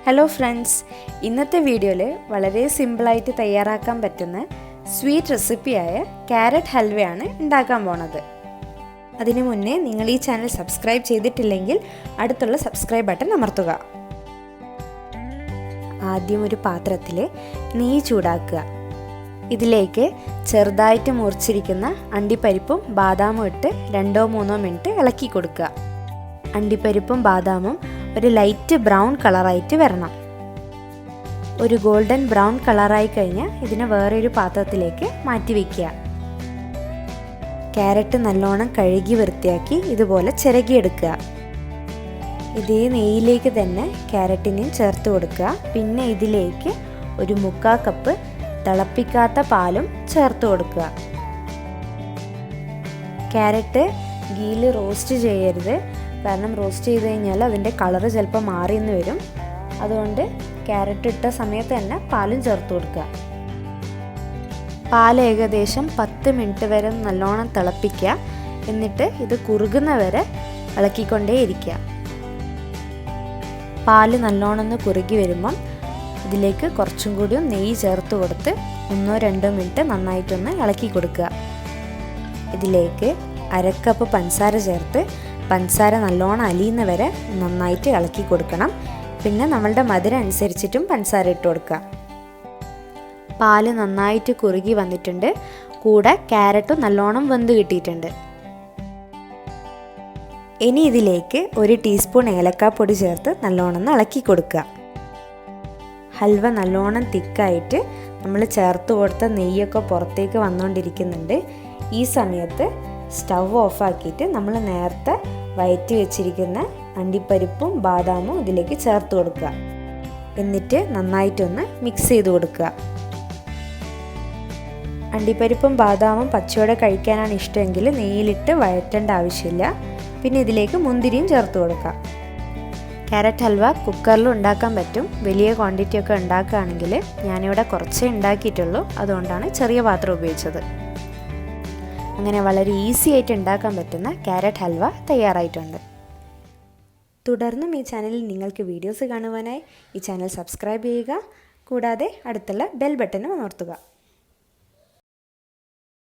Hello friends, ഇന്നത്തെ വീഡിയോയിൽ വളരെ സിമ്പിളായിട്ട് തയ്യാറാക്കാൻ പറ്റുന്ന സ്വീറ്റ് റെസിപ്പിയായ ക്യാരറ്റ് ഹൽവയാണ് ഉണ്ടാക്കാൻ പോണത്. അതിനു മുന്നേ നിങ്ങൾ ഈ ചാനൽ സബ്സ്ക്രൈബ് ചെയ്തിട്ടില്ലെങ്കിൽ അടുത്തുള്ള സബ്സ്ക്രൈബ് ബട്ടൺ അമർത്തുക. ആദ്യം ഒരു പാത്രത്തിൽ നെയ്യ് ചൂടാക്കുക. ഇതിലേക്ക് ചെറുതായിട്ട് മുറിച്ചിരിക്കുന്ന അണ്ടിപ്പരിപ്പും ബാദാമും ഇട്ട് 2-3 മിനിറ്റ് ഇളക്കി കൊടുക്കുക. അണ്ടിപ്പരിപ്പും ബാദാമും ഒരു ലൈറ്റ് ബ്രൗൺ കളറായിട്ട് വരണം. ഒരു ഗോൾഡൻ ബ്രൗൺ കളറായി കഴിഞ്ഞാൽ ഇതിനെ വേറൊരു പാത്രത്തിലേക്ക് മാറ്റി വയ്ക്കുക. ക്യാരറ്റ് നല്ലോണം കഴുകി വൃത്തിയാക്കി ഇതുപോലെ ചിരകിയെടുക്കുക. ഇതേ നെയ്യിലേക്ക് തന്നെ ക്യാരറ്റിനെയും ചേർത്ത് കൊടുക്കുക. പിന്നെ ഇതിലേക്ക് ഒരു 1/4 കപ്പ് തിളപ്പിക്കാത്ത പാലും ചേർത്ത് കൊടുക്കുക. ക്യാരറ്റ് ഗീയിൽ റോസ്റ്റ് ചെയ്യരുത്, കാരണം റോസ്റ്റ് ചെയ്ത് കഴിഞ്ഞാൽ അതിൻ്റെ കളറ് ചിലപ്പോൾ മാറിയെന്ന് വരും. അതുകൊണ്ട് ക്യാരറ്റ് ഇട്ട സമയത്ത് തന്നെ പാലും ചേർത്ത് കൊടുക്കുക. പാൽ ഏകദേശം 10 മിനിറ്റ് വരെ നല്ലോണം തിളപ്പിക്കുക. എന്നിട്ട് ഇത് കുറുകുന്ന വരെ ഇളക്കിക്കൊണ്ടേ ഇരിക്കുക. പാല് നല്ലോണം ഒന്ന് കുറുകി വരുമ്പം ഇതിലേക്ക് കുറച്ചും കൂടി നെയ്യ് ചേർത്ത് കൊടുത്ത് 1-2 മിനിറ്റ് നന്നായിട്ടൊന്ന് ഇളക്കി കൊടുക്കുക. ഇതിലേക്ക് 1/2 കപ്പ് പഞ്ചസാര ചേർത്ത് പഞ്ചസാര നല്ലോണം അലിയുന്ന വരെ നന്നായിട്ട് ഇളക്കി കൊടുക്കണം. പിന്നെ നമ്മളുടെ മധുരം അനുസരിച്ചിട്ടും പഞ്ചസാര ഇട്ട് കൊടുക്കുക. പാല് നന്നായിട്ട് കുറുകി വന്നിട്ടുണ്ട്. കൂടെ ക്യാരറ്റും നല്ലോണം വെന്ത് കിട്ടിയിട്ടുണ്ട്. ഇനി ഇതിലേക്ക് 1 ടീസ്പൂൺ ഏലക്കാപ്പൊടി ചേർത്ത് നല്ലോണം ഇളക്കി കൊടുക്കുക. ഹൽവ നല്ലോണം തിക്കായിട്ട് നമ്മൾ ചേർത്ത് കൊടുത്ത നെയ്യൊക്കെ പുറത്തേക്ക് വന്നുകൊണ്ടിരിക്കുന്നുണ്ട്. ഈ സമയത്ത് സ്റ്റവ് ഓഫാക്കിയിട്ട് നമ്മൾ നേരത്തെ വയറ്റി വെച്ചിരിക്കുന്ന അണ്ടിപ്പരിപ്പും ബാദാമും ഇതിലേക്ക് ചേർത്ത് കൊടുക്കുക. എന്നിട്ട് നന്നായിട്ടൊന്ന് മിക്സ് ചെയ്ത് കൊടുക്കുക. അണ്ടിപ്പരിപ്പും ബാദാമും പച്ചയോടെ കഴിക്കാനാണ് ഇഷ്ടമെങ്കിൽ നെയ്യിലിട്ട് വഴറ്റേണ്ട ആവശ്യമില്ല. പിന്നെ ഇതിലേക്ക് മുന്തിരിയും ചേർത്ത് കൊടുക്കുക. ക്യാരറ്റ് ഹൽവ കുക്കറിലും ഉണ്ടാക്കാൻ പറ്റും. വലിയ ക്വാണ്ടിറ്റി ഒക്കെ ഉണ്ടാക്കുകയാണെങ്കിൽ ഞാനിവിടെ കുറച്ചേ ഉണ്ടാക്കിയിട്ടുള്ളൂ, അതുകൊണ്ടാണ് ചെറിയ പാത്രം ഉപയോഗിച്ചത്. അങ്ങനെ വളരെ ഈസി ആയിട്ട് ഉണ്ടാക്കാൻ പറ്റുന്ന ക്യാരറ്റ് ഹൽവ തയ്യാറായിട്ടുണ്ട്. തുടർന്നും ഈ ചാനലിൽ നിങ്ങൾക്ക് വീഡിയോസ് കാണുവാനായി ഈ ചാനൽ സബ്സ്ക്രൈബ് ചെയ്യുക. കൂടാതെ അടുത്തുള്ള ബെൽ ബട്ടണും അമർത്തുക.